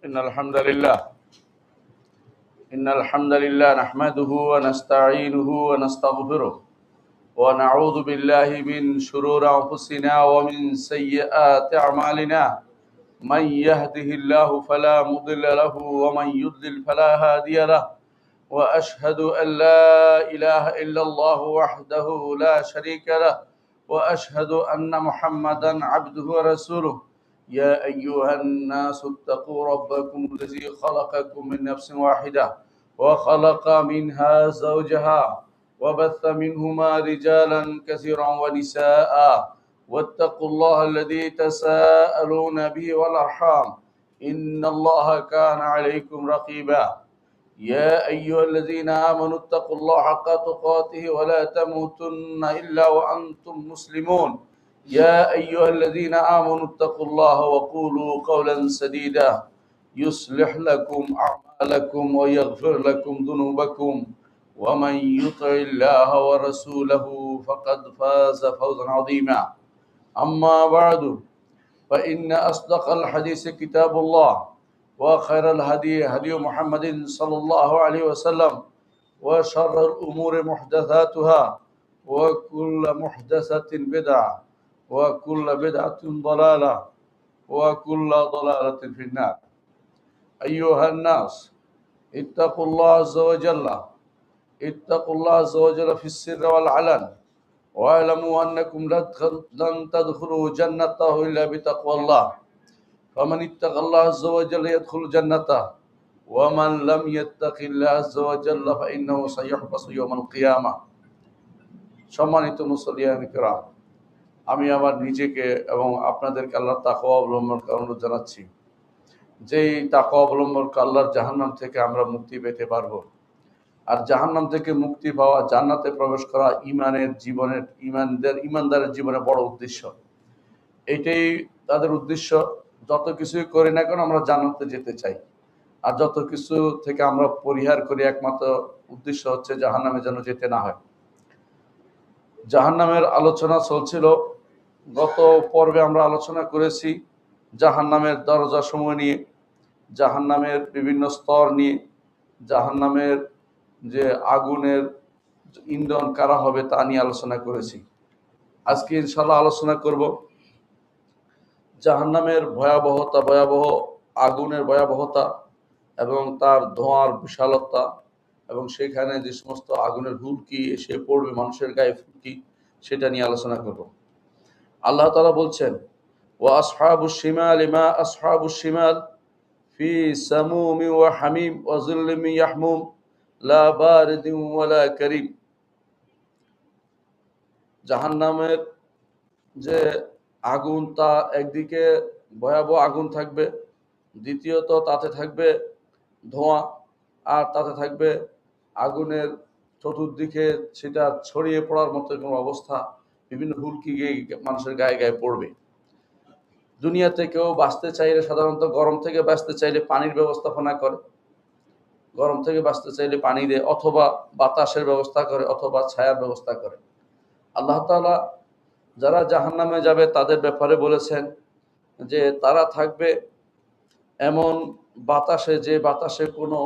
إن الحمد لله نحمده ونستعينه ونستغفره ونعوذ بالله من شرور أنفسنا ومن سيئات أعمالنا من يهده الله فلا مضل له ومن يضلل فلا هادي له وأشهد أن لا إله إلا الله وحده لا شريك له وأشهد أن محمدا عبده ورسوله يا أيها الناس اتقوا ربكم الذي خلقكم من نفس واحدة وخلق منها زوجها وبث منهما رجالا كثيرا ونساء واتقوا الله الذي تساءلون به والأرحام إن الله كان عليكم رقيبا يا أيها الذين آمنوا اتقوا الله حق تقاته ولا تموتن إلا وأنتم مسلمون يا أيها الذين آمنوا اتقوا الله وقولوا قولا سديدا يصلح لكم أعمالكم ويغفر لكم ذنوبكم ومن يطع الله ورسوله فقد فاز فوزا عظيما أما بعد فإن أصدق الحديث كتاب الله وخير الهدي هدي محمد صلى الله عليه وسلم وشر الأمور محدثاتها وكل محدثة بدعة وكل بدعة ضلالة وكل ضلالة في النار أيها الناس اتقوا الله عز وجل في السر والعلن واعلموا أنكم لن تدخلوا جنته إلا بتقوى الله فمن اتقى الله عز وجل يدخل جنته ومن لم يتق الله عز وجل فإنه سيحبس يوم القيامة সম্মানিত মুসল্লিয়ান কিরাম, আমি আমার নিজেকে এবং আপনাদেরকে আল্লাহর তাকওয়া অবলম্বন করার অনুরোধ জানাচ্ছি। যেই তাকওয়া অবলম্বন আল্লাহর জাহান্নাম থেকে আমরা মুক্তি পেতে পারবো। আর জাহান্নাম থেকে মুক্তি পাওয়া, জান্নাতে প্রবেশ করা ইমানদারের জীবনে বড় উদ্দেশ্য। এটাই তাদের উদ্দেশ্য। যত কিছুই করি না কেন আমরা জান্নাতে যেতে চাই, আর যত কিছু থেকে আমরা পরিহার করি একমাত্র উদ্দেশ্য হচ্ছে জাহান্নামে যেন যেতে না হয়। জাহান্নামের আলোচনা চলছিল। গত পর্বে আমরা আলোচনা করেছি জাহান্নামের দরজা সমূহ নিয়ে, জাহান্নামের বিভিন্ন স্তর নিয়ে, জাহান্নামের যে আগুনের ইন্ধন কারা হবে তা নিয়ে আলোচনা করেছি। আজকে ইনশাআল্লাহ আলোচনা করব জাহান্নামের ভয়াবহ আগুনের ভয়াবহতা এবং তার ধোঁয়ার বিশালতা এবং সেখানে যে সমস্ত আগুনের হুলকি এসে পড়বে মানুষের গায়ে ফুলকি, সেটা নিয়ে আলোচনা করব। আল্লাহ তাআলা বলছেন, ওয়া আসহাবুশ শিমাল মা আসহাবুশ শিমাল ফি সামুম ওয়া হামিম ওয়া যিল্লিম ইয়াহমুম লা বারিদিন ওয়া লা কারীম। জাহান্নামের যে আগুন, তা একদিকে ভয়াবহ আগুন থাকবে, দ্বিতীয়ত তাতে থাকবে ধোঁয়া, আর তাতে থাকবে আগুনের চতুর্দিকে সেটা ছড়িয়ে পড়ার মতো কোনো অবস্থা, বিভিন্ন হুলকি গিয়ে মানুষের গায়ে গায়ে পড়বে। দুনিয়াতে কেউ বাঁচতে চাইলে সাধারণত গরম থেকে বাঁচতে চাইলে পানির ব্যবস্থাপনা করে, গরম থেকে বাঁচতে চাইলে পানি দেয়, অথবা বাতাসের ব্যবস্থা করে, অথবা ছায়ার ব্যবস্থা করে। আল্লাহ তাআলা যারা জাহান্নামে যাবে তাদের ব্যাপারে বলেছেন যে তারা থাকবে এমন বাতাসে, যে বাতাসে কোনো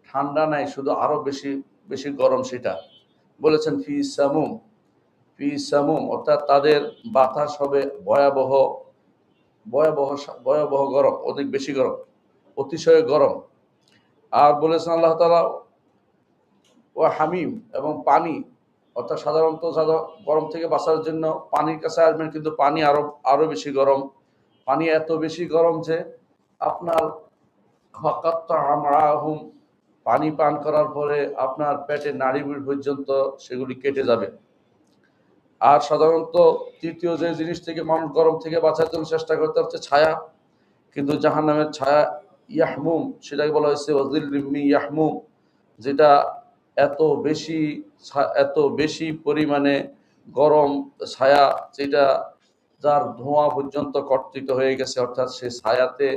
ঠান্ডা নাই, শুধু আরো বেশি বেশি গরম। সেটা বলেছেন ফি সামুম, অর্থাৎ তাদের বাতাস হবে ভয়াবহ গরম, অধিক বেশি গরম, অতিশয় গরম। আর বলেছেন আল্লাহ তাআলা ও হামিম, এবং পানি, অর্থাৎ সাধারণত গরম থেকে বাঁচার জন্য পানির কাছে আসবেন, কিন্তু পানি আরো বেশি গরম। পানি এত বেশি গরম যে আপনার পানি পান করার পরে আপনার পেটের নাড়িভুড়ি পর্যন্ত সেগুলি কেটে যাবে। আর সাধারণত তৃতীয় যে জিনিস থেকে মানুষ গরম থেকে বাঁচার জন্য চেষ্টা করতে হচ্ছে ছায়া, কিন্তু জাহান্নামের ছায়া ইয়াহমুম, সেটাকে বলা হয়েছে ওয়াজিল্লিম ইয়াহমুম, যেটা এত বেশি পরিমাণে গরম ছায়া, যেটা যার ধোঁয়া পর্যন্ত কর্তৃত হয়ে গেছে, অর্থাৎ সে ছায়াতে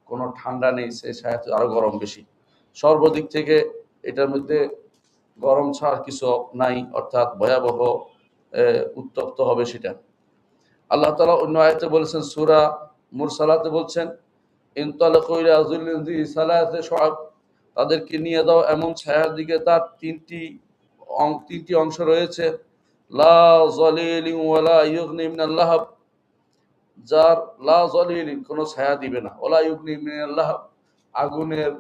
কোনো ঠান্ডা নেই, সে ছায়াতে আরো গরম বেশি। সর্বদিক থেকে এটার মধ্যে গরম ছাড়া কিছু নাই, অর্থাৎ ভয়াবহ উত্তপ্ত হবে সেটা। আল্লাহ তাআলা অন্য আয়াতে বলেছেন, সূরা মুরসালাতে বলছেন, ইনতালাকু ইলা যিল্লিন যি সালাসি শুআব, তাদেরকে নিয়ে দাও এমন ছায়ার দিকে তার তিনটি অংশ রয়েছে। লা যালিলিন ওয়ালা ইউগনি মিনাল লাহাব, যার লা যালিলিন কোনো ছায়া দিবে না, ওয়ালা ইউগনি মিনাল লাহাব আগুনের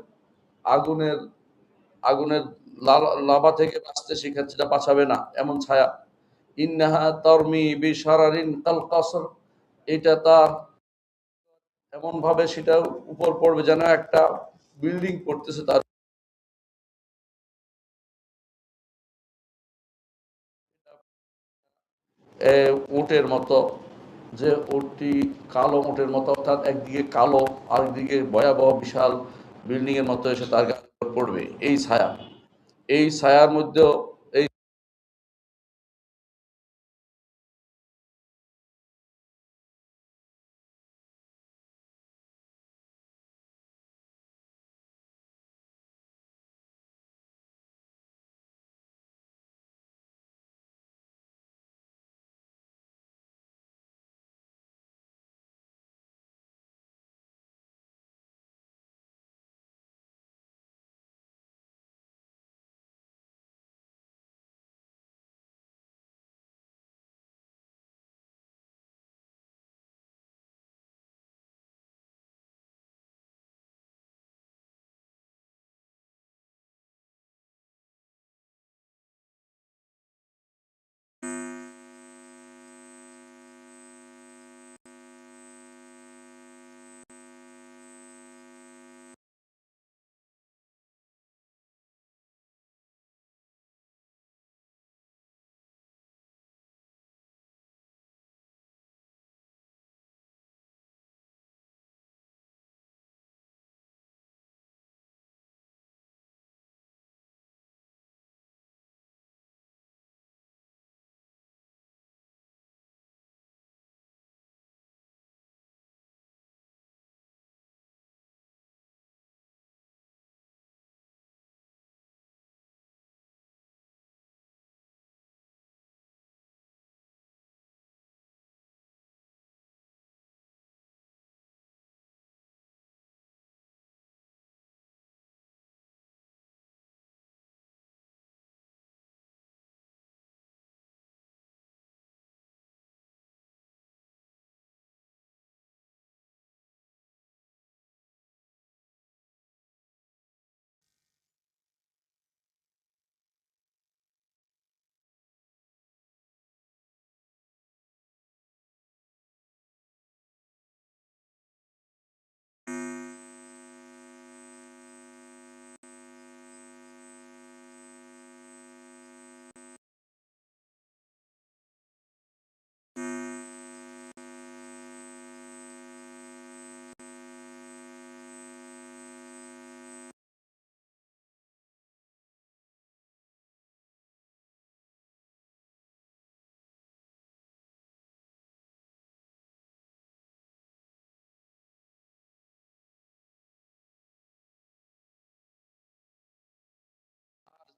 আগুনের আগুনের লাভা থেকে বাঁচতে শিখাচ্ছে, সেটা বাঁচাবে না এমন ছায়া। ইন্নাহা তারমি বিশারারিন কাল কাসর, এটা তার এমন ভাবে সেটা উপর পড়বে যেন একটা বিল্ডিং পড়তেছে তার। উটের মতো, যে উটটি কালো উটের মতো, অর্থাৎ একদিকে কালো আর একদিকে ভয়াবহ বিশাল বিল্ডিং এর মতো এসে তার গায়ের উপর পড়বে। এই ছায়ার মধ্যেও এই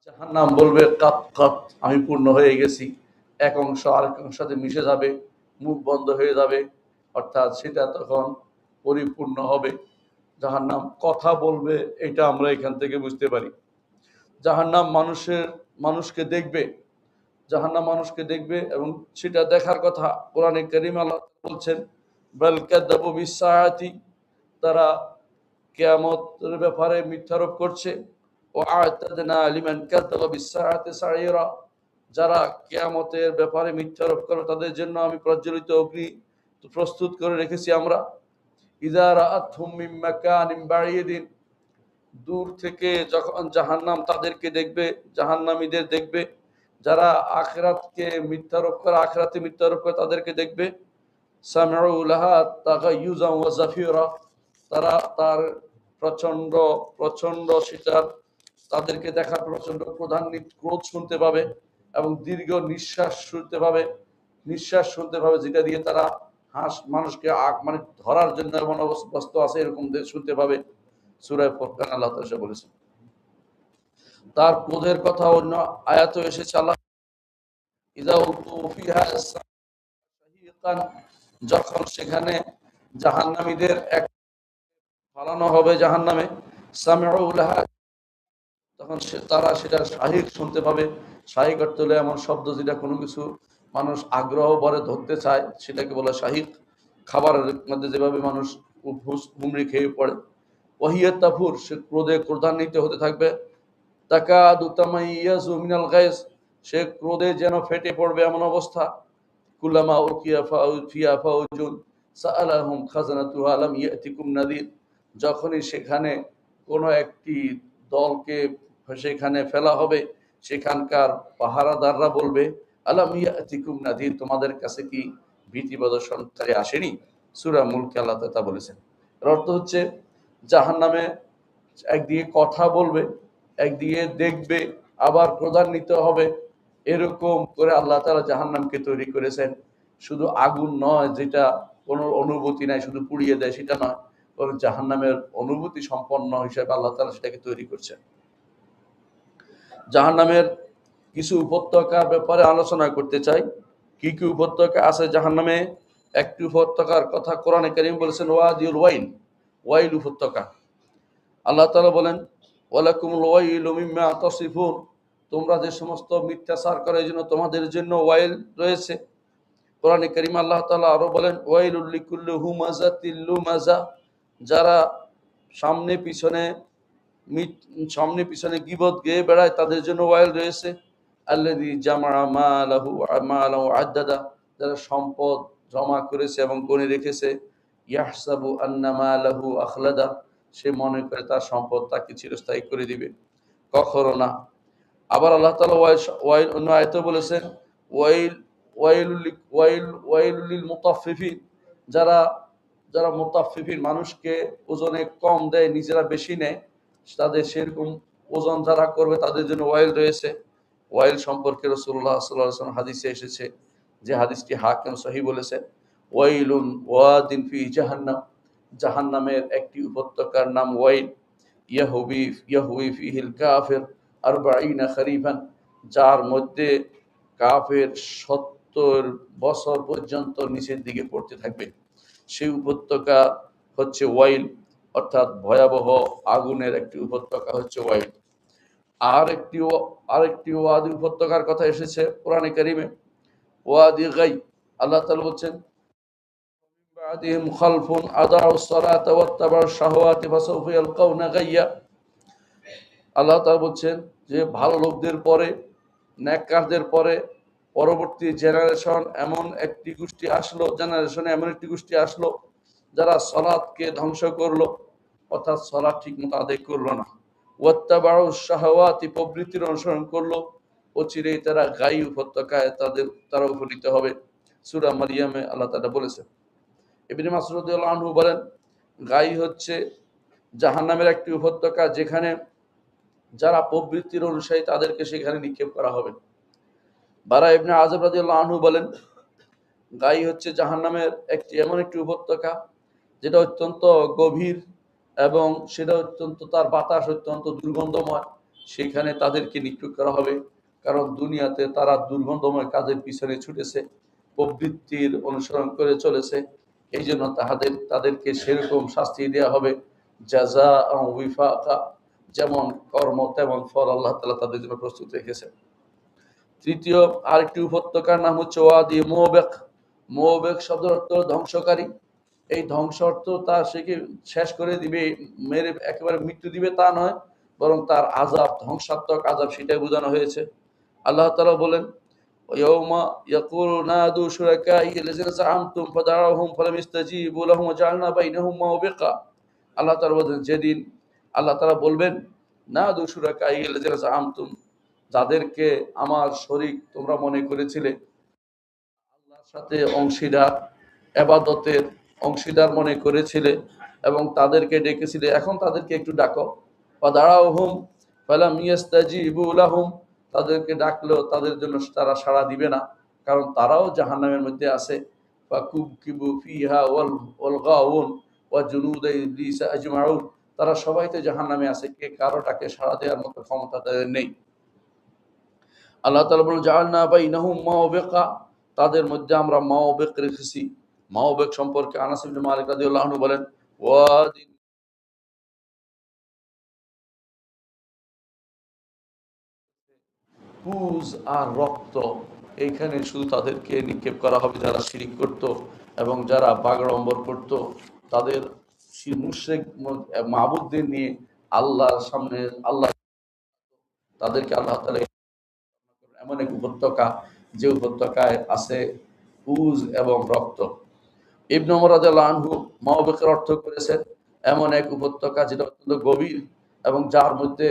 জাহান্নাম বলবে কাপ কাপ, আমি পূর্ণ হয়ে গেছি। এক অংশ আরেক অংশের সাথে মিশে যাবে, মুখ বন্ধ হয়ে যাবে, অর্থাৎ সেটা তখন পরিপূর্ণ হবে। জাহান্নাম কথা বলবে, এটা আমরা এখান থেকে বুঝতে পারি। জাহান্নাম মানুষকে দেখবে, জাহান্নাম মানুষকে দেখবে এবং সেটা দেখার কথা কোরআনে কারীম আল্লাহ বলছেন, বাল কাযাবু বিসসাআতি, তারা কিয়ামতের ব্যাপারে মিথ্যারোপ করছে। ও আ'তাদনা লিমান কাযাবা বিসসাআতি সাইরা, যারা কিয়ামতের ব্যাপারে মিথ্যারোপ করে তাদের জন্য আমি প্রজ্বলিত অগ্নি প্রস্তুত করে রেখেছি আমরা। ইযা রাআতহুম মিন মাকানিন বাঈদিন, দূর থেকে যখন জাহান্নাম তাদেরকে দেখবে, জাহান্নামীদের দেখবে, যারা আখিরাতকে মিথ্যারোপ করে, আখিরাতে মিথ্যারোপ করে তাদেরকে দেখবে। সামিউ লাহা তাগায়ুযা ওয়া জাফিরা, তারা তার প্রচন্ড প্রচন্ড সেটার, তাদেরকে দেখার প্রচন্ড ক্রোধ শুনতে পাবে এবং দীর্ঘ নিঃশ্বাস শুনতে পাবে, যেটা দিয়ে তারা মানুষকে মানে ধরার জন্য এমন অবস্থা আছে এরকম শুনতে পাবে। সূরা ফুরকান আল্লাহ তাআলা বলেছেন। তার ক্রোধের কথা অন্য আয়াত এসেছে, আল্লাহ ইযা উলকু ফিহা শাহীকান, যখন সেখানে জাহান্নামীদের এক ফালানো হবে জাহান্নামে। সামিউ লাহা, তখন তারা সেটার শাহিক শুনতে পাবে। শাহিক অর্থ হলো এমন শব্দ যেটা কোনো কিছু মানুষ আগ্রহ ভরে ধরতে চায়, সেটাকে বলে শাহিক। খাবারের মধ্যে যেভাবে মানুষ হুমড়ি খেয়ে পড়ে। ওয়াহিয়া তাফুর, সে ক্রোধে ক্রোধান্বিত হতে থাকবে। তাকাদু তামাইয়াজু মিনাল গায়জ, সে ক্রোধে যেন ফেটে পড়বে এমন অবস্থা। কুল্লামা উলকিয়া ফিয়া ফাউজুন সাআলাহুম খাজানাতুহা আলাম ইয়াতিকুম নাদির, যখনই সেখানে কোনো একটি দলকে সেখানে ফেলা হবে, সেখানকার পাহারাদাররা বলবে আলাম ইয়াতিকুম নাদির, তোমাদের কাছে কি ভীতি প্রদর্শনকারী আসেনি? সূরা মুলকে আল্লাহ তাআলা বলেছেন। এর অর্থ হচ্ছে জাহান্নামে একদিকে কথা বলবে, একদিকে দেখবে, আবার ক্রোধান্বিত হবে। এরকম করে আল্লাহ তাআলা জাহান্নামকে তৈরি করেছেন। শুধু আগুন নয় যেটা কোনো অনুভূতি নাই, শুধু পুড়িয়ে দেয় সেটা নয়, বরং জাহান্নামের অনুভূতি সম্পন্ন হিসেবে আল্লাহ তাআলা সেটাকে তৈরি করছেন। জাহান্নামের কিছু উপত্যকার ব্যাপারে আলোচনা করতে চাই। কি কি উপত্যকা আছে জাহান্নামে? একটি উপত্যকার কথা কোরআনে কারীম বলেছেন, ওয়াদিউল ওয়াইল, ওয়াইল উপত্যকা। আল্লাহ তাআলা বলেন, ওয়ালাকুমুল ওয়াইলু মিম্মা তাসিফুন, তোমরা যে সমস্ত মিথ্যাচার করে এই জন্য তোমাদের জন্য ওয়াইল রয়েছে। কোরআনে কারীম আল্লাহ তাআলা আরো বলেন, ওয়াইলুল লিকুল্লি হুমাযাতিল লুমাযা, যারা সামনে পিছনে সামনে পিছনে গীবত গেয়ে বেড়ায় তাদের জন্য ওয়াইল রয়েছে। আল্লাযী জামাআ মালাহু আদ্দাদা, যারা সম্পদ জমা করেছে এবং গণে রেখেছে। ইয়াহসাবু আন্না মালাহু আখলাদা, সে মনে করে তার সম্পদ তাকে চিরস্থায়ী করে দিবে। কখনো না। আবার আল্লাহ তাআলা ওয়াইল অন্য আয়াতে বলেছেন, ওয়াইল ওয়াইলুল লিল মুতাফফিফিন, যারা যারা মুতাফফিফিন, মানুষকে ওজনে কম দেয়, নিজেরা বেশি নেয়, তাদের সেরকম ওজন যারা করবে তাদের জন্য ওয়াইল রয়েছে। ওয়াইল সম্পর্কে রাসূলুল্লাহ সাল্লাল্লাহু আলাইহি ওয়াসাল্লাম হাদিসে এসেছে, যে হাদিসটি হাকিম সহিহ বলেছেন, ওয়াইলুন ওয়াদিন ফি জাহান্নাম, জাহান্নামের একটি উপত্যকার নাম ওয়াইল। ইয়াহবি ফিহিল কাফির আরবাঈনা খরিফান, যার মধ্যে কাফের 70 বছর পর্যন্ত নিচের দিকে পড়তে থাকবে। সেই উপত্যকা হচ্ছে ওয়াইল, অর্থাৎ ভয়াবহ আগুনের একটি উপত্যকা হচ্ছে ওয়াইল। আরেকটি ওয়াদি উপত্যকার কথা এসেছে কোরআনে কারিমে, ওয়াদি গাই। আল্লাহ তাআলা বলছেন, বাদিহিম খালফুন আদাউস সালাতা ওয়াত্তাবাউশ শাহওয়াতি ফাসাউফা ইয়ালকাউনা গাইয়া। আল্লাহ তাআলা বলছেন যে ভালো লোকদের পরে, নেককারদের পরে পরবর্তী জেনারেশনে এমন একটি গোষ্ঠী আসলো যারা সালাতকে ধ্বংস করলো, অর্থাৎ সালাত ঠিকমতো আদায় করলো না। ওয়াত্তাবাউশ শাহওয়াতি, প্রবৃত্তির অনুসরণ করলো। অচিরেই তারা গাই উপত্যকায় তারা উপনীত হবে। সূরা মারিয়ামে আল্লাহ তাআলা বলেছেন। ইবনে মাসউদ রাদিয়াল্লাহু আনহু বলেন, গাই হচ্ছে জাহান্নামের একটি উপত্যকা, যেখানে যারা প্রবৃত্তির অনুসারী তাদেরকে সেখানে নিক্ষেপ করা হবে। বারা ইবনে আযিব রাদিয়াল্লাহু আনহু বলেন, গাই হচ্ছে জাহান্নামের এমন একটি উপত্যকা যেটা অত্যন্ত গভীর এবং সেটা তার বাতাস অত্যন্ত দুর্গন্ধময়। সেখানে তাদেরকে নিক্ষেপ করা হবে, কারণ দুনিয়াতে তারা দুর্গন্ধময় কাজের পিছনে ছুটেছে, প্রবৃত্তির অনুসরণ করে চলেছে। এই জন্য তাদেরকে সেরকম শাস্তি দেওয়া হবে, জাযাআ ওয়িফাকা, যেমন কর্ম তেমন ফল আল্লাহ তাআলা তাদের জন্য প্রস্তুত রেখেছেন। তৃতীয় আরেকটি উপত্যকার নাম হচ্ছে ওয়াদি মুওবেক। মুওবেক শব্দের অর্থ ধ্বংসকারী। এই ধ্বংস অর্থ তার সেকে শেষ করে দিবে, মেরে একেবারে মৃত্যু দিবে তা নয়, বরং তার আযাব, ধ্বংসাত্মক আযাব, সেটাই বোঝানো হয়েছে। আল্লাহ তাআলা বলেন, ইয়াউমা ইয়াকুলু নাদু শুরাকাই আল্লাযিনা যাআমতুম ফাদাউহুম ফালাম ইস্তাজিবু লাহুম ওয়াজআলনা বাইনাহুম মাওবিকা। আল্লাহ তাআলা বলেন, যেদিন আল্লাহ তাআলা বলবেন, নাদু শুরাকাই আল্লাযিনা যাআমতুম, যাদেরকে আমার শরীক তোমরা মনে করেছিলে, আল্লাহর সাথে অংশীদার, ইবাদতের অংশীদার মনে করেছিলে এবং তাদেরকে ডেকেছিলে, এখন তাদেরকে একটু ডাকো। ফাদাউহুম ফালাম ইস্তাজিবু লাহুম, তাদেরকে ডাকলেও তাদের জন্য তারা সাড়া দিবে না, কারণ তারাও জাহান্নামের মধ্যে আছে। ফাকুবকিবু ফিহা ওয়াল গাউন ওয়া জুনুদা ইবলিস আজমাউন, তারা সবাই তো জাহান্নামে আছে, কে কারো ডাকে সাড়া দেওয়ার মতো ক্ষমতা তাদের নেই। আল্লাহ তাআলা বলেন, জাআলনা বাইনাহুম মাওবিকা, তাদের মধ্যে আমরা মাওবিক রেখেছি। মাওবিক সম্পর্কে আনাস ইবনে মালিক রাদিয়াল্লাহু আনহু বলেন, ওয়াদি পুজ আর রক্ত, এইখানে শুধু তাদেরকে নিক্ষেপ করা হবে যারা শিরিক করত এবং যারা বাগড়ম্বর করত, তাদের মুশরিক মাবুদদের নিয়ে আল্লাহর সামনে আল্লাহ তাদেরকে আল্লাহ তাআলা এমন এক উপত্যকা, যে উপত্যকায় আছে পুজ এবং রক্ত। ইবনে ওমর রাদিয়াল্লাহু আনহু মাওবিকের অর্থ করেছেন এমন এক উপত্যকা যেটা অত্যন্ত গভীর এবং যার মধ্যে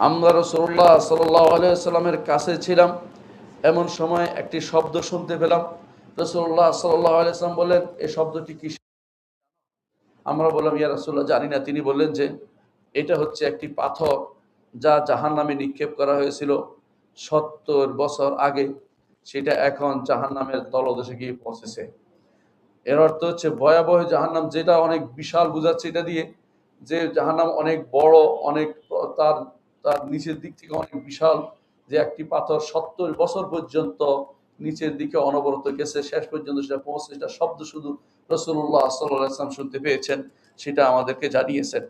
আমরা রাসূলুল্লাহ সাল্লাল্লাহু আলাইহি ওয়াসাল্লামের কাছে ছিলাম, এমন সময় একটি শব্দ শুনতে পেলাম। রাসূলুল্লাহ সাল্লাল্লাহু আলাইহি ওয়াসাল্লাম বললেন, এই শব্দটি কি? আমরা বললাম, ইয়া রাসূলুল্লাহ জানি না। তিনি বললেন যে এটা হচ্ছে একটি পাথর যা জাহান্নামে নিক্ষেপ করা হয়েছিল 70 বছর আগে, সেটা এখন জাহান্নামের তলদেশে গিয়ে পৌঁছেছে। এর অর্থ হচ্ছে ভয়াবহ জাহান্নাম, যেটা অনেক বিশাল বোঝাচ্ছে এটা দিয়ে, যে জাহান্নাম অনেক বড়, অনেক তার তার নিচের দিক থেকে অনেক বিশাল, যে একটি পাথর 70 বছর পর্যন্ত নিচের দিকে অনবরত গেছে, শেষ পর্যন্ত সেটা পৌঁছে। সেটা শব্দ শুধু রাসূলুল্লাহ সাল্লাল্লাহু আলাইহি ওয়াসাল্লাম শুনতে পেয়েছেন, সেটা আমাদেরকে জানিয়েছেন।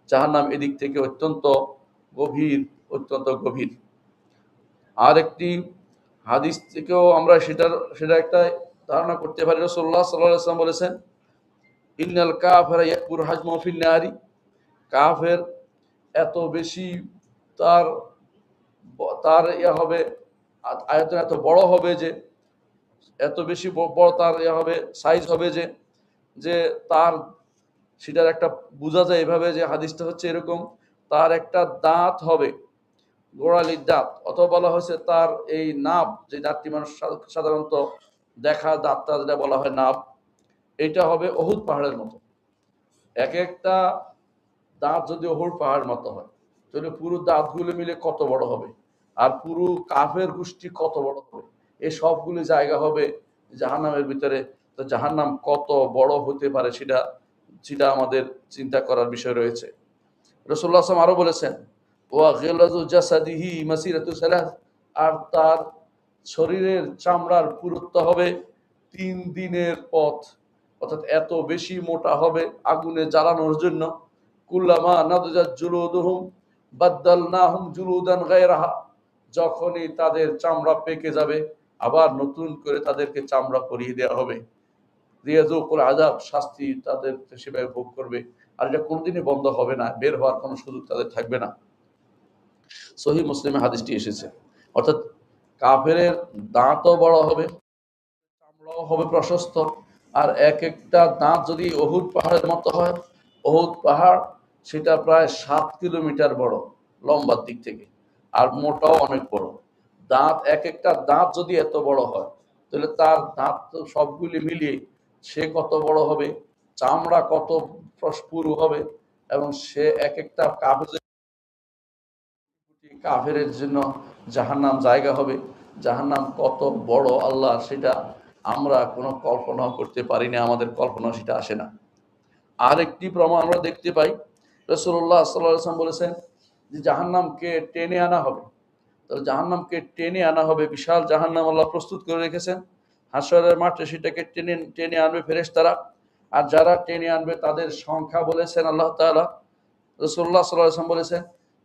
জাহান্নাম এদিক থেকে অত্যন্ত গভীর, অত্যন্ত গভীর। আর একটি হাদিস থেকেও আমরা সেটা একটা ধারণা করতে পারি। রাসূলুল্লাহ সাল্লাল্লাহু আলাইহি ওয়াসাল্লাম বলেছেন, ইন্নাল কাফিরা ইয়াকবুর হাজমুহু ফিন নারি, কাফের এত বেশি তার তার ইয়া হবে, আয়তন এত বড় হবে যে, এত বেশি বড় তার ইয়া হবে, সাইজ হবে যে, যে তার সেটার একটা বোঝা যায় এভাবে, যে হাদিসটা হচ্ছে এরকম, তার একটা দাঁত হবে গোড়ালির দাঁত, অথবা বলা হয়েছে তার এই নাভ, যে দাঁতটি মানুষ সাধারণত দেখা দাঁতটা যেটা বলা হয় নাভ, এটা হবে অহুদ পাহাড়ের মতো। এক একটা দাঁত যদি অহুদ পাহাড়ের মতো হয়, তাহলে পুরো দাঁতগুলো মিলে কত বড় হবে, আর পুরো কাফের গোষ্ঠী কত বড় হবে, এই সবগুলো জায়গা হবে জাহান্নামের ভিতরে। তো জাহান্নাম কত বড় হতে পারে, সেটা সেটা আমাদের চিন্তা করার বিষয় রয়েছে। রাসূলুল্লাহ সাল্লাল্লাহু আলাইহি ওয়াসাল্লাম আরো বলেছেন, ওয়া গিলাযু জাসাদিহি মাসিরাতু সালাস, আর তার শরীরের চামড়ার পুরুত্ব হবে 3 দিনের পথ, অর্থাৎ এত বেশি মোটা হবে আগুনে জ্বালানোর জন্য কুল্লামা নাদজাত জুলুদুহুম বাদদালনাহুম জুলুদান গায়রাহা, যখনই তাদের চামড়া পেকে যাবে আবার নতুন করে তাদেরকে চামড়া পরিয়ে দেওয়া হবে। লিয়াযুকুল আযাব, শাস্তি তাদের সেভাবে ভোগ করবে, আর এটা কোনোদিনই বন্ধ হবে না, বের হওয়ার কোনো সুযোগ তাদের থাকবে না। সহিহ মুসলিমে হাদিসটি এসেছে। অর্থাৎ কাফেরের দাঁতও বড় হবে, চামড়াও হবে প্রশস্ত, আর এক একটা দাঁত যদি উহুদ পাহাড়ের মতো হয়, উহুদ পাহাড় সেটা প্রায় 7 কিলোমিটার বড় লম্বার দিক থেকে, আর মোটাও অনেক বড়। দাঁত এক একটা দাঁত যদি এত বড় হয়, তাহলে তার দাঁত তো সবগুলি মিলিয়ে সে কত বড় হবে, চামড়া কত পুরু হবে, এবং সে এক একটা কাফেরের জন্য জাহান্নাম জায়গা হবে। জাহান্নাম কত বড় আল্লাহ, সেটা আমরা কোনো কল্পনা করতে পারি না, আমাদের কল্পনা সেটা আসে না। আরেকটি প্রমাণ আমরা দেখতে পাই, রাসূলুল্লাহ সাল্লাল্লাহু আলাইহি ওয়াসাল্লাম বলেছেন যে জাহান্নামকে টেনে আনা হবে। তো জাহান্নামকে টেনে আনা হবে, বিশাল জাহান্নাম আল্লাহ প্রস্তুত করে রেখেছেন হাশরের মাঠে, সেটাকে টেনে টেনে আনবে ফেরেশতারা। আর যারা টেনে আনবে তাদের সংখ্যা বলেছেন আল্লাহ তাআলা, রাসূলুল্লাহ সাল্লাল্লাহু আলাইহি ওয়াসাল্লাম বলেছেন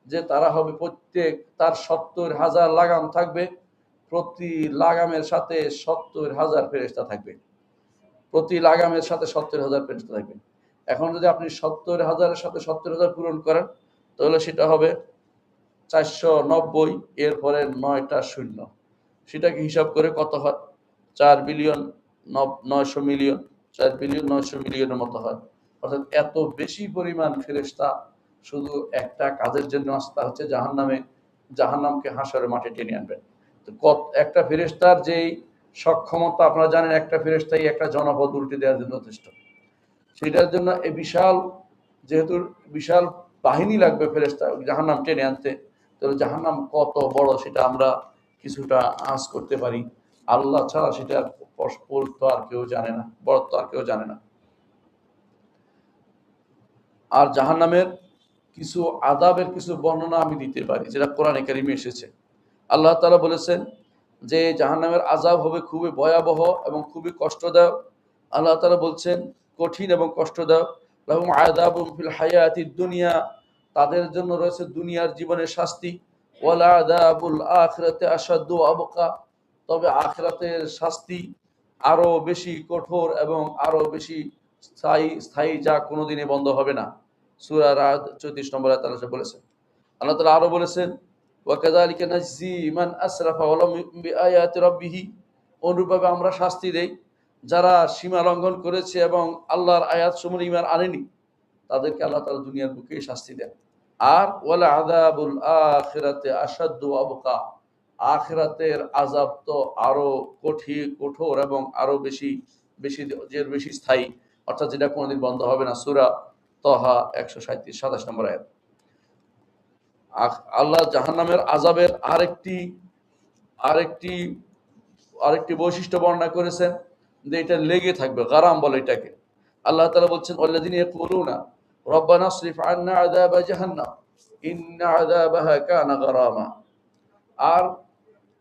যে তারা হবে, প্রত্যেক তার 70,000 লাগাম থাকবে, প্রতি লাগামের সাথে 70,000 ফেরেশতা থাকবে, প্রতি লাগামের সাথে 70,000 ফেরেশতা থাকবে। এখন যদি আপনি 70,000-এর সাথে 70,000 পূরণ করেন, তাহলে সেটা হবে 490, এরপরে 9টা শূন্য, সেটাকে হিসাব করে কত হয়? 4,900,000,000, 4,900,000,000-এর মতো হয়। অর্থাৎ এত বেশি পরিমাণ ফেরেশতা শুধু একটা কাজের জন্য আসতে হচ্ছে জাহান্নামে, জাহান্নামকে হাশরের মাঠে টেনে আনবেন। তো একটা ফেরেশতার যেই সক্ষমতা আপনারা জানেন, একটা ফেরেশতাই একটা জনপদ উল্টে দেওয়ার জন্য যথেষ্ট। সেটার জন্য এই বিশাল, যেহেতু বিশাল বাহিনী লাগবে ফেরেশতা জাহান্নাম টেনে আনতে, তাহলে জাহান্নাম কত বড় সেটা আমরা কিছুটা আঁচ করতে পারি। আল্লাহ ছাড়া সেটা তো আর কেউ জানে না, বড়ত্ব আর কেউ জানে না। আর জাহান্নামের কিছু আযাবের কিছু বর্ণনা আমি দিতে পারি, যেটা কোরআনে কারিমে এসেছে। আল্লাহ তাআলা বলেছেন যে জাহান্নামের আযাব হবে খুবই ভয়াবহ এবং খুবই কষ্টদায়ক। আল্লাহ তাআলা বলছেন কঠিন এবং কষ্টদায়ক। লাহুম আযাবুন ফিল হায়াতিদ দুনিয়া, তাদের জন্য রয়েছে দুনিয়ার জীবনের শাস্তি। ওয়ালা আযাবুল আখিরাতি আশাদ্দু ওয়া আবকা, তবে আখিরাতের শাস্তি আরো বেশি কঠোর এবং আরো বেশি স্থায়ী, যা কোনোদিনই বন্ধ হবে না। সূরা রাদ 34 নম্বর আয়াতে আল্লাহ বলেছেন। আল্লাহ তাআলা আরো বলেছেন ওয়াকাযালিকা নাজজি মান আসরাফা ওয়া লাম ইউমিন বিআয়াতি রাব্বিহি, অনুরূপভাবে আমরা শাস্তি দেই যারা সীমা লঙ্ঘন করেছে এবং আল্লাহর আয়াতসমূহে ঈমান আনেনি, তাদেরকে আল্লাহ তাআলা দুনিয়ার বুকেই শাস্তি দেন। আর ওয়ালা আযাবুল আখিরাতি আশাদ্দু ওয়া আবকা, আখিরাতের আযাব তো আরো কঠোর এবং আরো বেশি বেশি বেশি স্থায়ী, অর্থাৎ যেটা কোনোদিন বন্ধ হবে না। সূরা তাহা 137 নম্বর আয়াত। আল্লাহ জাহান্নামের আযাবের আরেকটি আরেকটি আরেকটি বৈশিষ্ট্য বর্ণনা করেছেন যে এটা লেগে থাকবে, গারাম বলে এটাকে। আল্লাহ তাআলা বলছেন ওয়াল্লাযিনা ইয়াকুলুনা রব্বানা আসরিফ আন্না আযাবা জাহান্নাম ইন্না আযাবাহা কানা গারামা। আর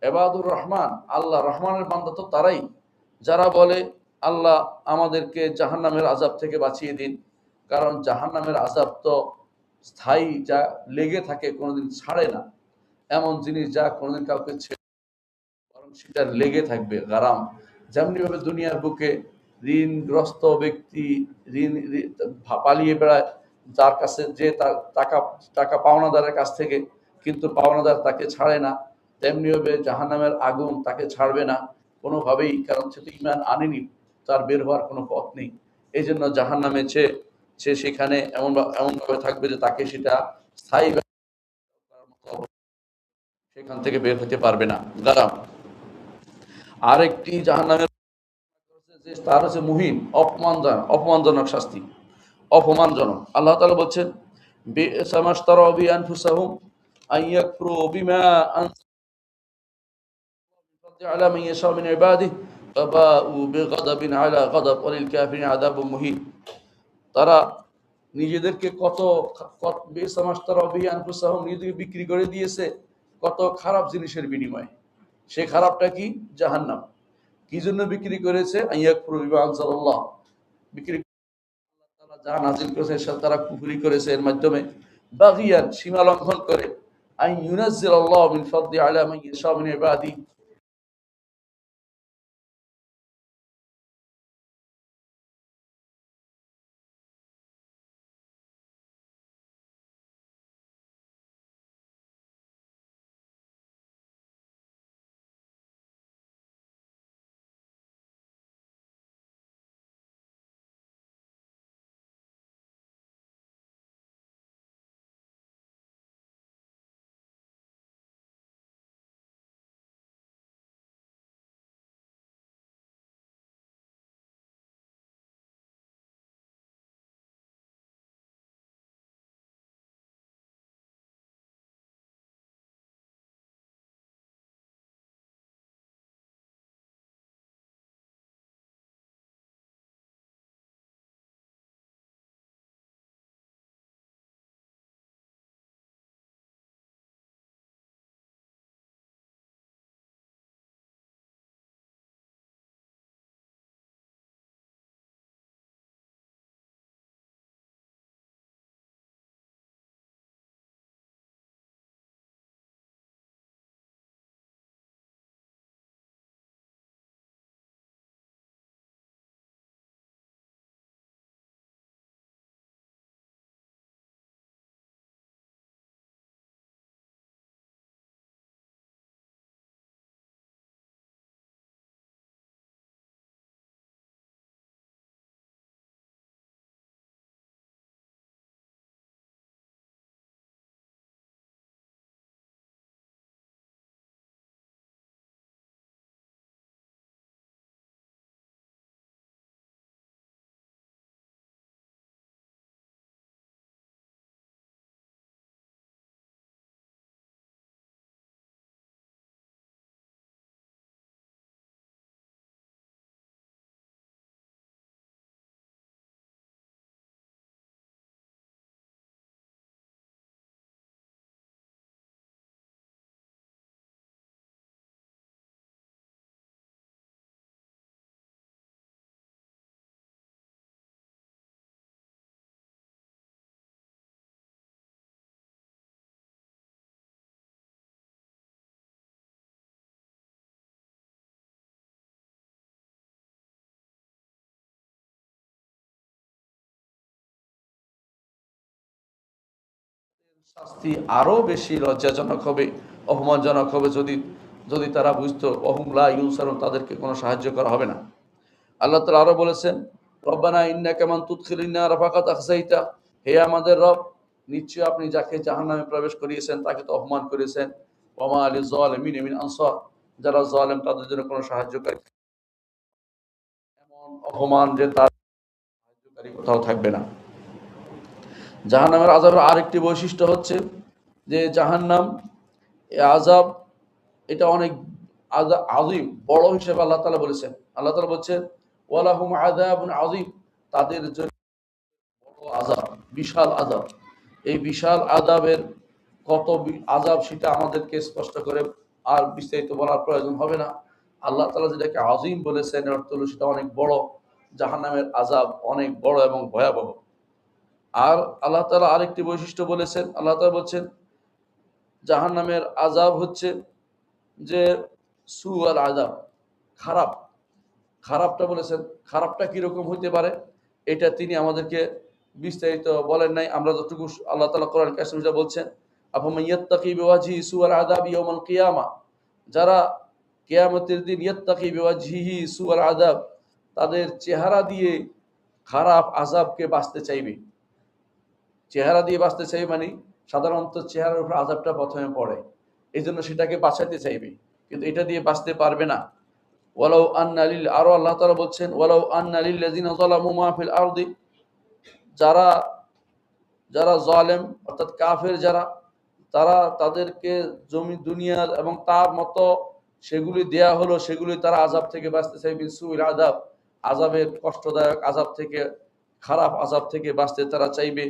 ইবাদুর রহমান, আল্লাহ রহমানের বান্দা তো তারাই যারা বলে আল্লাহ আমাদেরকে জাহান্নামের আযাব থেকে বাঁচিয়ে দিন, কারণ জাহান্নামের আযাব তো স্থায়ী, যা লেগে থাকে, কোনোদিন ছাড়ে না, এমন জিনিস যা কোনোদিন কাউকে বরং সেটা লেগে থাকবে, গারাম। যেমনি ভাবে দুনিয়ার বুকে ঋণগ্রস্ত ব্যক্তি ঋণ পালিয়ে বেড়ায়, যার কাছে যে টাকা টাকা পাওনাদারের কাছ থেকে, কিন্তু পাওনাদার তাকে ছাড়ে না, তেমনি ভাবে জাহান্নামের আগুন তাকে ছাড়বে না কোনোভাবেই, কারণ সে তো ঈমান আনেনি, তার বের হওয়ার কোনো পথ নেই। এই জন্য জাহান্নামে সে সেখানে এমনভাবে থাকবে যে তাকে সেটা স্থায়ী সেখান থেকে বের হতে পারবে না, গারাম। আরেকটি জাহান্নামের তার হচ্ছে মুহিন, অপমানজনক শাস্তি, অপমানজনক। আল্লাহ তাআলা বলছেন বি'সা মাশতারাউ বিআনফুসাহুম আইয়াকফুরু বিমা আলা মান ইয়াশা মিন ইবাদিহি ফাবাউ বিগাদাবিন আলা গাদাব ওয়ালিল কাফিরিন আযাবুম মুহিন। তারা নিজেদেরকে বি'সা মাশতারাউ বিআনফুসাহুম, নিজেদেরকে বিক্রি করে দিয়েছে কত খারাপ জিনিসের বিনিময়ে। সে খারাপটা কি? জাহান্নাম। কি জন্য বিক্রি করেছে? আইয়াকফুরু বিমা আনজালাল্লাহ, বিক্রি যা নাজিল করেছে তারা কুফরি করেছে এর মাধ্যমে, বাগিয়ান সীমা লঙ্ঘন করে, আই ইউনাজ্জিলাল্লাহু মিন ফাদলি আলা মান ইয়াশা মিন ইবাদি, শাস্তি আরো বেশি লজ্জাজনক হবে, অপমানজনক হবে যদি যদি তারা বুঝতো অহুম লা ইউনসারুন, তাদেরকে কোনো সাহায্য করা হবে না। আল্লাহ তাআলা আরো বলেছেন, রব্বানা ইন্নাকা মান তুদখিলিন নার ফাকাদ আখযাইতা, হে আমাদের রব, নিশ্চয় আপনি যাকে জাহান্নামে প্রবেশ করিয়েছেন তাকে তো অপমান করেছেন, ওয়া মা লিজ জালিমিন মিন আনসার, যারা জালেম তাদের জন্য কোনো সাহায্যকারী, এমন অপমান যে তার সাহায্যকারী কোথাও থাকবে না। জাহান্নামের আযাবের আরেকটি বৈশিষ্ট্য হচ্ছে যে জাহান্নাম এই আযাব, এটা অনেক আযীম, বড় হিসেবে আল্লাহ তাআলা বলেছেন। আল্লাহ তাআলা বলছেন, ওয়ালাহুম আযাবুন আযীম, তাদের জন্য বড় আযাব, বিশাল আযাব। এই বিশাল আযাবের কত আযাব সেটা আমাদেরকে স্পষ্ট করে আর বিস্তারিত বলার প্রয়োজন হবে না। আল্লাহ তাআলা যেটাকে আযীম বলেছেন এর অর্থ হলো সেটা অনেক বড়, জাহান্নামের আযাব অনেক বড় এবং ভয়াবহ। আর আল্লাহ তাআলা আরেকটি বৈশিষ্ট্য বলেছেন, আল্লাহ তাআলা বলছেন জাহান্নামের আযাব হচ্ছে যে সুয়াল আযাব, খারাপ। খারাপটা বলেছেন, খারাপটা কিরকম হইতে পারে এটা তিনি আমাদেরকে বিস্তারিত বলেন নাই। আমরা যতটুকু আল্লাহ তাআলা কোরআন কারিমে বলছেন, আফামান ইয়াত্তাকি বিওয়াজহি সুয়াল আযাবি ইয়াউমাল কিয়ামা, যারা কিয়ামতের দিন ইয়াত্তাকি বিওয়াজহিহি সুয়াল আযাব, তাদের চেহারা দিয়ে খারাপ আযাবকে বাঁচতে চাইবে। চেহারা দিয়ে বাঁচতে চাইবে মানে সাধারণত চেহারার উপর আযাবটা প্রথমে পড়ে, এই জন্য সেটাকে বাঁচাতে চাইবে, কিন্তু এটা দিয়ে বাঁচতে পারবে না। ওয়ালাউ আন্না লিল, আরো আল্লাহ তাআলা বলছেন, ওয়ালাউ আন্না লিল্লাযিনা যালামু মা ফিল আরদি, যারা যারা জালেম অর্থাৎ কাফের যারা, তারা তাদেরকে জমি দুনিয়ার এবং তার মতো সেগুলি দেয়া হলো, সেগুলি তারা আযাব থেকে বাঁচতে চাইবে, সুইল আযাব, আযাবের কষ্টদায়ক আযাব থেকে, খারাপ আযাব থেকে বাঁচতে তারা চাইবে।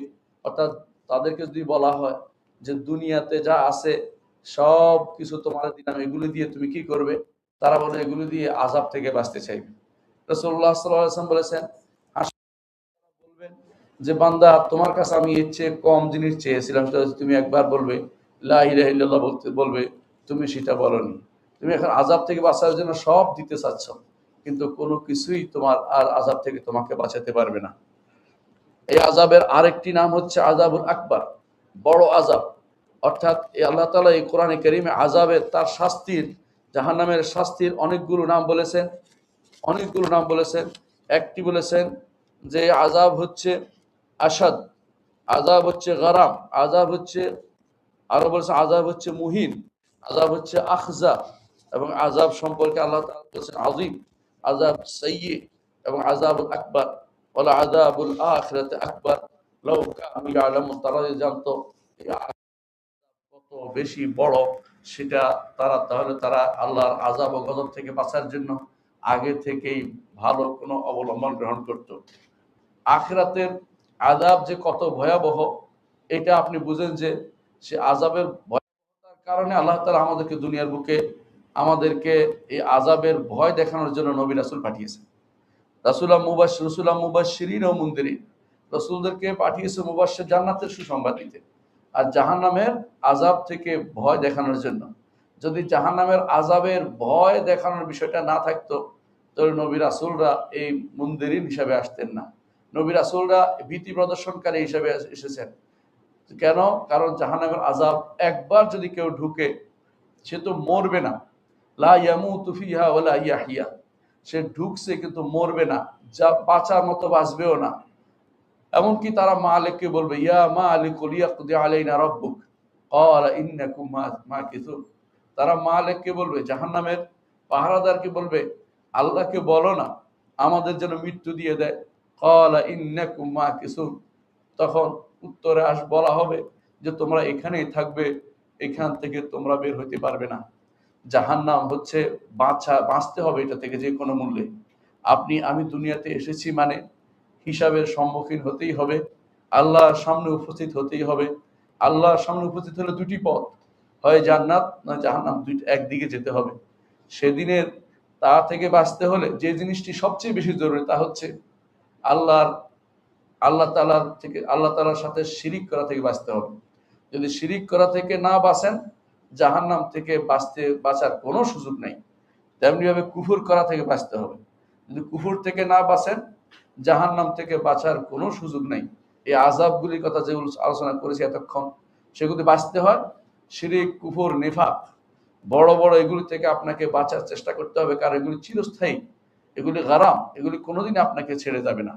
অর্থাৎ তাদেরকে যদি বলা হয় যে দুনিয়াতে যা আছে সব কিছু তোমার দিলাম, এগুলি দিয়ে তুমি কি করবে, তারা বলে এগুলি দিয়ে আযাব থেকে বাঁচতে চাইবে। রাসূলুল্লাহ সাল্লাল্লাহু আলাইহি ওয়াসাল্লাম বলেছেন, বলবেন যে বান্দা তোমার কাছে আমি এর চেয়ে কম জিনিস চেয়েছিলাম, সেটা হচ্ছে তুমি একবার বলবে লা ইলাহা ইল্লাল্লাহ বলবে, তুমি সেটা বলনি। তুমি এখন আযাব থেকে বাঁচার জন্য সব দিতে চাচ্ছ, কিন্তু কোনো কিছুই তোমার আর আযাব থেকে তোমাকে বাঁচাতে পারবে না। এই আযাবের আরেকটি নাম হচ্ছে আযাবুল আকবার, বড় আযাব। অর্থাৎ এই আল্লাহ তাআলা এই কোরআনে কারীমে আযাবের, তার শাস্তির, জাহান্নামের শাস্তির অনেকগুলো নাম বলেছেন, অনেকগুলো নাম বলেছেন। একটি বলেছেন যে আযাব হচ্ছে আসাদ, আযাব হচ্ছে গারাম, আযাব হচ্ছে, আরো বলেছেন আযাব হচ্ছে মুহিন, আযাব হচ্ছে আখজা, এবং আযাব সম্পর্কে আল্লাহ তাআলা বলেছেন আযীম, আযাব সাইয়্যি, এবং আযাবুল আকবার, ওয়ালা আযাবুল আখিরাতি আকবার লাউ কানু ইয়ালামুন। তারা যদি জানতো এই কত বেশি বড়, সেটা তারা, তাহলে তারা আল্লাহর আযাব ও গজব থেকে বাঁচার জন্য আগে থেকেই ভালো কোনো অবলম্বন গ্রহণ করত। আখিরাতের আযাব যে কত ভয়াবহ, এটা আপনি বুঝেন যে সে আযাবের ভয়াবহতার কারণে আল্লাহ তাআলা আমাদেরকে দুনিয়ার বুকে আমাদেরকে এই আযাবের ভয় দেখানোর জন্য নবী রাসূল পাঠিয়েছেন। রাসূলা মুবাশশিরিন ও মুনদিরিন, রাসূলদেরকে পাঠিয়েছে মুবাশশির, জান্নাতের সুসংবাদ দিতে, আর জাহান্নামের আযাব থেকে ভয় দেখানোর জন্য। যদি জাহান্নামের আযাবের ভয় দেখানোর বিষয়টা না থাকতো, তাহলে নবী রাসূলরা এই মুনদিরিন হিসাবে আসতেন না। নবী রাসূলরা ভীতি প্রদর্শনকারী হিসাবে এসেছেন। কেন? কারণ জাহান্নামের আযাব একবার যদি কেউ ঢুকে, সে তো মরবে না। লা ইয়ামুতু ফিহা ওয়ালা ইয়াহইয়া, সে ঢুকছে কিন্তু মরবে না, যা বাঁচার মতো বাঁচবেও না। এমনকি তারা মালিককে বলবে, ইয়া মালিকুল ইয়াকদি আলাইনা রাব্বুক ক্বালা ইন্নাকুম মাকিসুন। তারা মালিককে বলবে, জাহান্নামের পাহারাদারকে বলবে, আল্লাহকে বলো না আমাদের যেন মৃত্যু দিয়ে দেয়। ক্বালা ইন্নাকুম মাকিসুন, তখন উত্তরে বলা হবে যে তোমরা এখানেই থাকবে, এখান থেকে তোমরা বের হতে পারবে না। জাহান্নাম হচ্ছে বাঁচতে হবে এটা থেকে যে কোনো মূল্যে। আমি দুনিয়াতে এসেছি মানে হিসাবের সম্মুখীন হতেই হবে, আল্লাহর সামনে উপস্থিত হতেই হবে। আল্লাহর সামনে উপস্থিত হলে দুটি পথ, হয় জান্নাত না জাহান্নাম, একদিকে যেতে হবে। সেদিনের তা থেকে বাঁচতে হলে যে জিনিসটি সবচেয়ে বেশি জরুরি তা হচ্ছে আল্লাহর আল্লাহ তাআলার সাথে শিরিক করা থেকে বাঁচতে হবে। যদি শিরিক করা থেকে না বাঁচেন, জাহান্নাম থেকে বাঁচার কোনো সুযোগ নেই। তেমনিভাবে কুফর করা থেকে বাঁচতে হবে। যদি কুফর থেকে না বাঁচেন, জাহান্নাম থেকে বাঁচার কোনো সুযোগ নেই। এই আযাবগুলির কথা যেগুলো আলোচনা করেছি এতক্ষণ, সেগুলি বাঁচতে হয় শিরিক, কুফর, নিফাক, বড় বড় এগুলি থেকে আপনাকে বাঁচার চেষ্টা করতে হবে, কারণ এগুলি চিরস্থায়ী, এগুলি গারাম, এগুলি কোনোদিন আপনাকে ছেড়ে যাবে না।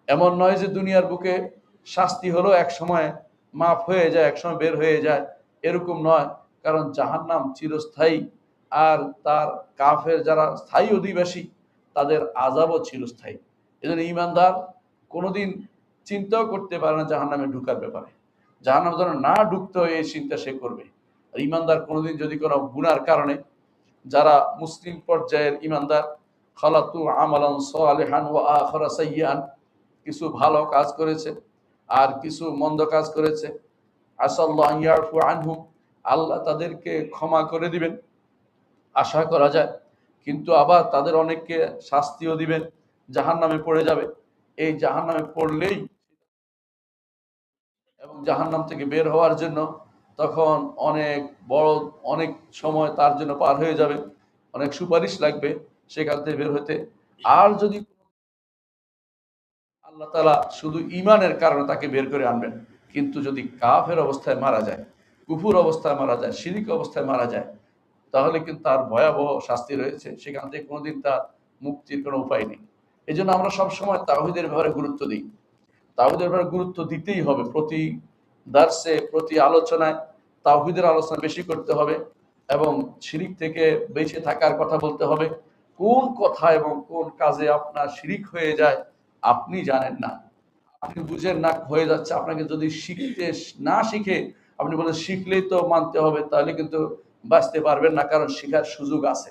এমন নয় যে দুনিয়ার বুকে শাস্তি হলো এক সময় মাফ হয়ে যায়, এক সময় বের হয়ে যায়, এরকম নয়। কারণ জাহান্নাম চিরস্থায়ী, আর তার কাফের যারা স্থায়ী অধিবাসী, তাদের আযাবও চিরস্থায়ী। এজন্য ঈমানদার কোনোদিন চিন্তাও করতে পারে না জাহান্নামে ঢুকার ব্যাপারে। জাহান্নাম যেন না ঢুকতে হয় এই চিন্তা সে করবে। আর ঈমানদার কোনোদিন যদি কোনো গুনার কারণে, যারা মুসলিম পর্যায়ের ঈমানদার, খালাতু আমালান সালিহান ওয়া আখারা সাইয়্যান, কিছু ভালো কাজ করেছে আর কিছু মন্দ কাজ করেছে, আসাল্লাহু আন ইয়াফু আনহুম, আল্লাহ তাদেরকে ক্ষমা করে দিবেন আশা করা যায়। কিন্তু আবার তাদের অনেককে শাস্তিও দিবেন, জাহান্নামে পড়ে যাবে। এই জাহান্নামে পড়লেই, এবং জাহান্নাম থেকে বের হওয়ার জন্য তখন অনেক বড়, অনেক সময় তার জন্য পার হয়ে যাবে, অনেক সুপারিশ লাগবে সেখান থেকে বের হতে। আর যদি আল্লাহ তাআলা শুধু ঈমানের কারণে তাকে বের করে আনবেন, কিন্তু যদি কাফের অবস্থায় মারা যায়, কুফুর অবস্থায় মারা যায়, শিরিক অবস্থায় মারা যায়, তাহলে কিন্তু তার ভয়াবহ শাস্তি রয়েছে, সেখান থেকে কোনোদিন তার মুক্তির কোনো উপায় নেই। এই জন্য আমরা সবসময় তাওহীদের ব্যাপারে গুরুত্ব দিই। তাওহীদের ব্যাপারে গুরুত্ব দিতেই হবে। প্রতি দার্সে, প্রতি আলোচনায় তাওহীদের আলোচনা বেশি করতে হবে, এবং শিরিক থেকে বেঁচে থাকার কথা বলতে হবে। কোন কথা এবং কোন কাজে আপনার শিরিক হয়ে যায় আপনি জানেন না, আপনি বুঝেন না হয়ে যাচ্ছে। আপনাকে যদি শিখতে না শিখে আপনি বলেন শিখলেই তো মানতে হবে, তাহলে কিন্তু বাঁচতে পারবেন না, কারণ শিখার সুযোগ আছে।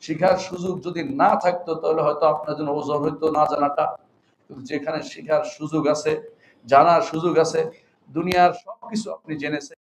শিখার সুযোগ যদি না থাকতো, তাহলে হয়তো আপনার জন্য ওজর হইতো না জানাটা। কিন্তু যেখানে শিখার সুযোগ আছে, জানার সুযোগ আছে, দুনিয়ার সবকিছু আপনি জেনেছেন।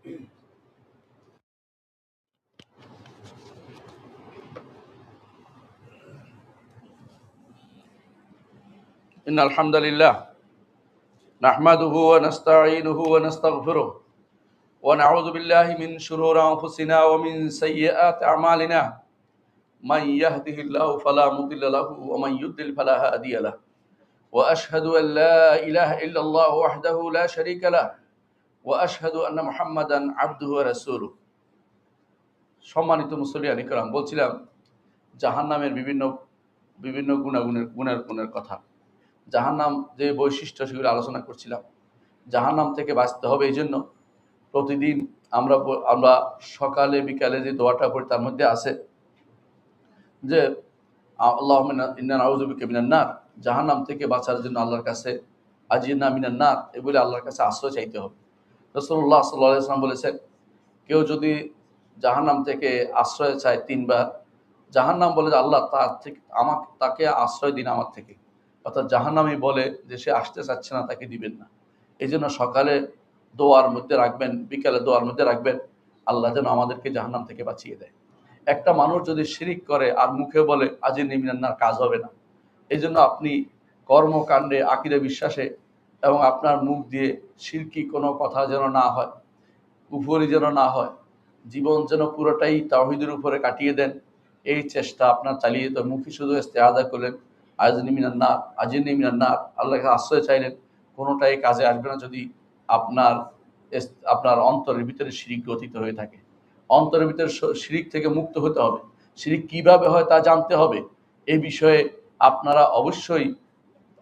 ইন্নাল হামদালিল্লাহ নাহমাদুহু ওয়া নাস্তাঈনুহু ওয়া নাস্তাগফিরুহ ওয়া নাউযু বিল্লাহি মিন শুরুরি আনফুসিনা ওয়া মিন সাইয়্যাতি আমালিনা মান ইয়াহদিহিল্লাহু ফালা মুদিল্লা লাহু ওয়া মান ইউদ্লিল ফালা হাদিয়া লাহু ওয়া আশহাদু আল লা ইলাহা ইল্লাল্লাহু ওয়াহদাহু লা শারীকা লাহু ওয়া আশহাদু আন্না মুহাম্মাদান আবদুহু ওয়া রাসূলুহু। সম্মানিত মুসল্লিয়ান ইকরাম, বলছিলাম জাহান্নামের বিভিন্ন বিভিন্ন গুণের কথা। জাহান্নাম যে বৈশিষ্ট্য সেগুলো আলোচনা করছিলাম। জাহান্নাম থেকে বাঁচতে হবে এই জন্য প্রতিদিন আমরা সকালে বিকালে যে দোয়াটা পড়ি তার মধ্যে আছে যে আল্লাহুম্মা ইন্না নাউযু বিকা মিনান নার, জাহান্নাম থেকে বাঁচার জন্য আল্লাহর কাছে আজিরনা মিনান নার এগুলি আল্লাহর কাছে আশ্রয় চাইতে হবে। রাসূলুল্লাহ সাল্লাল্লাহু আলাইহি ওয়াসাল্লাম বলেছেন, কেউ যদি জাহান্নাম থেকে আশ্রয় চায় 3 বার, জাহান্নাম বলে যে আল্লাহ তাকে আশ্রয় দিন আমার থেকে, অর্থাৎ জাহান্নামই বলে যে সে আসতে চাচ্ছে না, তাকে দিবেন না। এই জন্য সকালে দোয়ার মধ্যে রাখবেন, বিকালে দোয়ার মধ্যে রাখবেন, আল্লাহ যেন আমাদেরকে জাহান্নাম থেকে বাঁচিয়ে দেয়। একটা মানুষ যদি শিরিক করে আর মুখে বলে আজিরনি মিনান নার, কাজ হবে না। এই জন্য আপনি কর্মকাণ্ডে, আকীদা বিশ্বাসে এবং আপনার মুখ দিয়ে শিরকি কোনো কথা যেন না হয়, কুফরি যেন না হয়, জীবন যেন পুরোটাই তাওহীদের উপরে কাটিয়ে দেন, এই চেষ্টা আপনার চালিয়ে যেতে। মুখে শুধু ইস্তেআযা করলেন, আজিরনি মিনান নার, আজিরনি মিনান নার, আল্লাহকে আশ্রয় চাইলেন, কোনোটাই কাজে আসবে না যদি আপনার অন্তরের ভিতরে শিরিক গ্রথিত হয়ে থাকে। অন্তরের ভিতরে শিরিক থেকে মুক্ত হতে হবে। শিরিক কিভাবে হয় তা জানতে হবে। এই বিষয়ে আপনারা অবশ্যই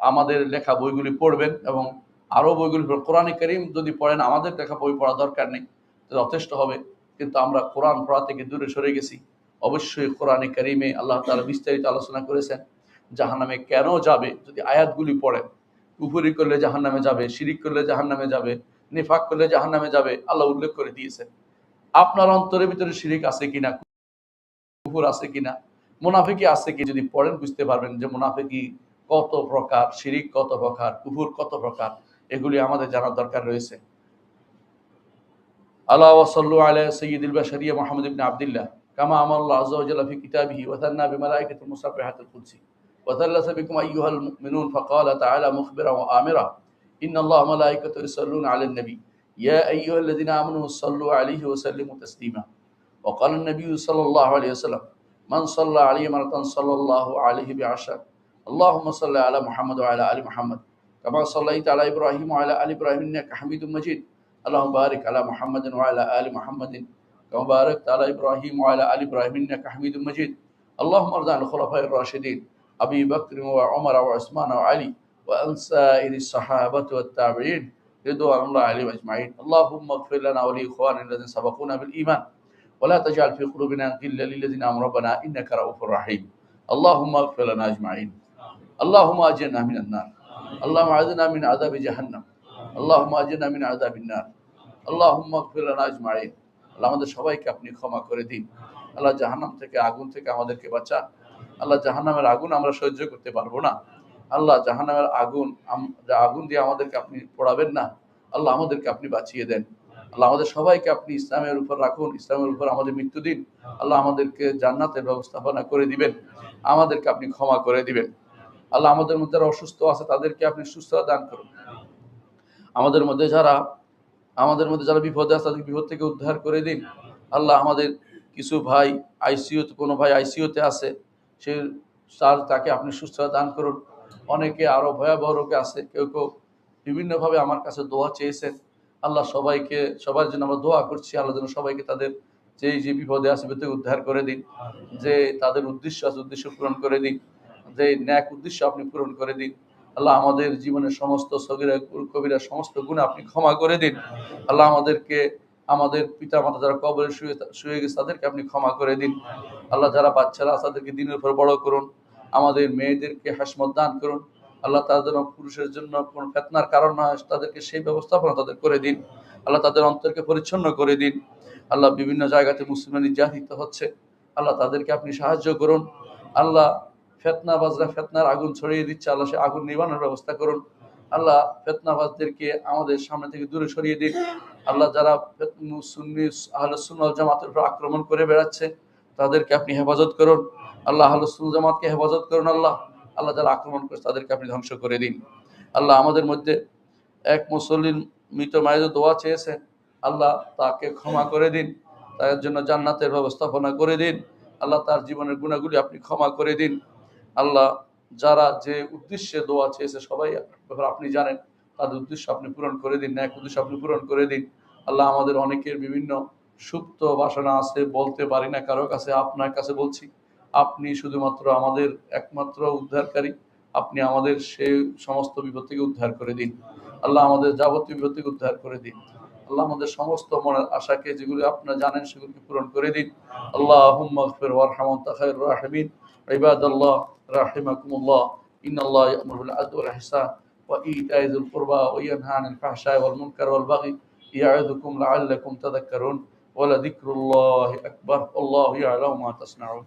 আমাদের লেখা বইগুলি পড়বেন এবং আরও বইগুলি কোরআনে কারীম যদি পড়েন, আমাদের লেখা বই পড়া দরকার নেই, যথেষ্ট হবে। কিন্তু আমরা কোরআন পড়া থেকে দূরে সরে গেছি। অবশ্যই কোরআনে কারীমে আল্লাহ তাআলা বিস্তারিত আলোচনা করেছেন জাহান্নামে কেন যাবে। যদি আয়াতগুলি পড়েন, কুফরি করলে জাহান্নামে যাবে, শিরিক করলে জাহান্নামে যাবে, নিফাক করলে জাহান্নামে যাবে, আল্লাহ উল্লেখ করে দিয়েছেন। আপনার অন্তরের ভিতরে শিরিক আছে কিনা, কুফর আছে কিনা, মুনাফিকি আছে কি, যদি পড়েন বুঝতে পারবেন যে মুনাফিকি কত প্রকার, শিরিক কত প্রকার, কুফর কত প্রকার, এগুলি আমাদের জানার দরকার রয়েছে। আল্লাহ ওয়াসাল্লু আলা সাইয়্যিদিল বাশারিয়া মুহাম্মদ ইবনে আবদুল্লাহ কামা আমাল্লাহু আযজা ওয়া জাল্লা ফি কিতাবিহি ওয়া তান্না বিমালাইকাতিল মুসাব্বিহাতিল কুদসি ওয়া তাল্লাসা বিকুম আইয়ুহাল মুমিনুন ফাকালা তাআলা মুখবিরা ওয়া আমিরা ইন্নাল্লাহা ওয়া মালাইকাতাহু ইউসাল্লুনা আলান নবী ইয়া আইয়ুহাল্লাযিনা আমানু সাল্লু আলাইহি ওয়া সাল্লিমু তাসলিমা ওয়া ক্বালা আন-নবী সাল্লাল্লাহু আলাইহি ওয়াসাল্লাম মান সাল্লা আলাইহি মারাতান সাল্লাল্লাহু আলাইহি বিআশার আল্লাহুম্মা সাল্লি আলা মুহাম্মদ ওয়া আলা আলি মুহাম্মদ কামা সাল্লাইতা আলা ইব্রাহিম ওয়া আলা আলি ইব্রাহিম ইন্নাকা হামিদুম মাজিদ اللهم بارك على محمد وعلى آل محمد كما باركت على إبراهيم وعلى آل إبراهيم إنك حميد مجيد اللهم ارض عن الخلفاء الراشدين أبي بكر وعمر وعثمان وعلي وعن سائر الصحابة والتابعين رضوان الله عليهم أجمعين اللهم اغفر لنا ولإخواننا الذين سبقونا بالإيمان ولا تجعل في قلوبنا غلا للذين آمنوا ربنا إنك رؤوف رحيم اللهم اغفر لنا أجمعين اللهم أجرنا من النار اللهم أعذنا من عذاب جهنم اللهم أجرنا من عذاب النار اللهم اغفر لنا أجمعين। আল্লাহ আমাদের সবাইকে আপনি ক্ষমা করে দিন। আল্লাহ জাহান্নাম থেকে, আগুন থেকে আমাদেরকে বাঁচান। আল্লাহ জাহান্নামের আগুন আমরা সহ্য করতে পারবো না। আল্লাহ জাহান্নামের আগুন দিয়ে আমাদেরকে আপনি পোড়াবেন না। আল্লাহ আমাদেরকে আপনি বাঁচিয়ে দেন। আল্লাহ আমাদের সবাইকে আপনি ইসলামের উপর রাখুন, ইসলামের উপর আমাদের মৃত্যু দিন। আল্লাহ আমাদেরকে জান্নাতের ব্যবস্থাপনা করে দিবেন, আমাদেরকে আপনি ক্ষমা করে দিবেন। আল্লাহ আমাদের মধ্যে যারা অসুস্থ আছে তাদেরকে আপনি সুস্থতা দান করুন। আমাদের মধ্যে যারা বিপদে আছে তাদেরকে বিপদ থেকে উদ্ধার করে দিন। আল্লাহ আমাদের কিছু ভাই কোনো ভাই আইসিইউতে আছে, তাকে আপনি সুস্থতা দান করুন। অনেকে আরো ভয়াবহ রোগে আছে, কেউ বিভিন্নভাবে আমার কাছে দোয়া চেয়েছেন। আল্লাহ সবার জন্য আমরা দোয়া করছি। আল্লাহ যেন সবাইকে তাদের যে বিপদে আছে থেকে উদ্ধার করে দিন, যে তাদের উদ্দেশ্য আছে উদ্দেশ্য পূরণ করে দিন, যে ন্যাক উদ্দেশ্য আপনি পূরণ করে দিন। আল্লাহ আমাদের জীবনের সমস্ত সগীরা কবিরা সমস্ত গুণ আপনি ক্ষমা করে দিন। আল্লাহ আমাদের পিতা মাতা যারা কবরে শুয়ে গেছে তাদেরকে আপনি ক্ষমা করে দিন। আল্লাহ যারা বাচ্চারা আছে তাদেরকে দিনের উপর বড় করুন। আমাদের মেয়েদেরকে হাসমত দান করুন। আল্লাহ তাদের পুরুষের জন্য কোন ফিতনার কারণ না হয় তাদেরকে সেই ব্যবস্থাপনা তাদের করে দিন। আল্লাহ তাদের অন্তরকে পরিচ্ছন্ন করে দিন। আল্লাহ বিভিন্ন জায়গাতে মুসলিমরা নির্যাতিত হচ্ছে, আল্লাহ তাদেরকে আপনি সাহায্য করুন। আল্লাহ ফিতনাবাজরা ফিতনার আগুন ছড়িয়ে দিচ্ছে, আল্লাহ সে আগুন নিবানোর ব্যবস্থা করুন। আল্লাহ ফিতনাবাজদেরকে আমাদের সামনে থেকে দূরে সরিয়ে দিন। আল্লাহ যারা সুন্নি আহলুস সুন্নাহ ওয়াল জামাতের উপর আক্রমণ করে বেড়াচ্ছে তাদেরকে আপনি হেফাজত করুন। আল্লাহ আহলুস সুন্নাহ জামাতকে হেফাজত করুন। আল্লাহ আল্লাহ যারা আক্রমণ করছে তাদেরকে আপনি ধ্বংস করে দিন। আল্লাহ আমাদের মধ্যে এক মুসল্লির মৃত মায়ের দোয়া চেয়েছেন, আল্লাহ তাকে ক্ষমা করে দিন, তার জন্য জান্নাতের ব্যবস্থাপনা করে দিন। আল্লাহ তার জীবনের গুনাহগুলি আপনি ক্ষমা করে দিন। আল্লাহ যারা যে উদ্দেশ্যে দোয়া চেয়েছে সবাই আপনি জানেন, তাদের উদ্দেশ্য আপনি পূরণ করে দিন, ন্যাক উদ্দেশ্য আপনি পূরণ করে দিন। আল্লাহ আমাদের অনেকের বিভিন্ন সুপ্ত বাসনা আছে, বলতে পারি না কারো কাছে, আপনার কাছে বলছি। আপনি শুধুমাত্র আমাদের একমাত্র উদ্ধারকারী, আপনি আমাদের সেই সমস্ত বিপদ থেকে উদ্ধার করে দিন। আল্লাহ আমাদের যাবতীয় বিপদ থেকে উদ্ধার করে দিন। আল্লাহ আমাদের সমস্ত মনের আশাকে যেগুলো আপনারা জানেন সেগুলোকে পূরণ করে দিন। আল্লাহুম্মা গফির ওয়ারহাম ওয়া খায়রুর রাহিমিন। ইবাদাল্লাহ রাহিমাকুমুল্লাহ, ইন্নাল্লাহা ইয়া'মুরু বিল আদলি ওয়াল ইহসান ওয়া ইতা'i যিল কুরবা ওয়া ইয়ানহা আনিল ফাহশাই ওয়াল মুনকারি ওয়াল বাগই ইয়া'iযুকুম লা'আল্লাকুম তাযাক্কারুন ওয়া লাযিকরুল্লাহি আকবার। আল্লাহু ইয়া'লামু মা তাসনাউন।